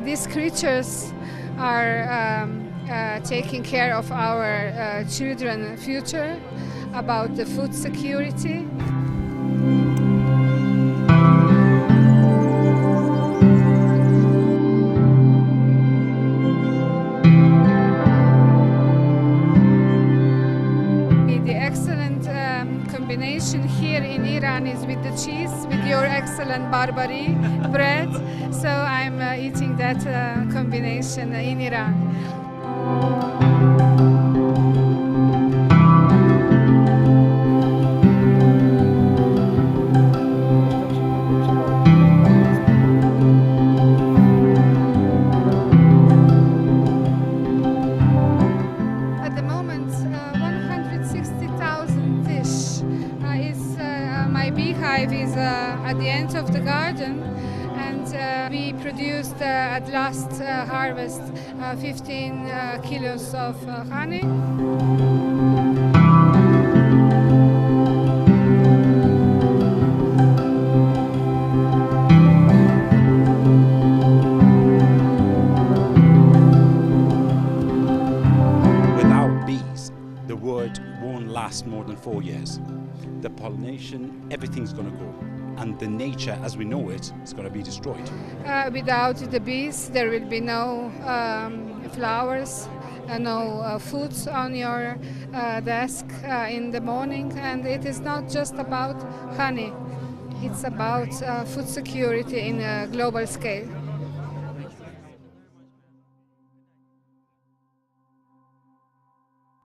These creatures are taking care of our children's future, about the food security. The excellent combination here in Iran is with the cheese, with your excellent Barbary bread. So I'm eating that combination in Iran. At the moment, 160,000 dish is my beehive is at the end of the garden, and we produced at last harvest 15 kilos of honey. Without bees, the world won't last more than 4 years. The pollination, everything's going to go, and the nature as we know it is going to be destroyed. Without the bees, there will be no flowers, no foods on your desk in the morning. And it is not just about honey, it's about food security in a global scale.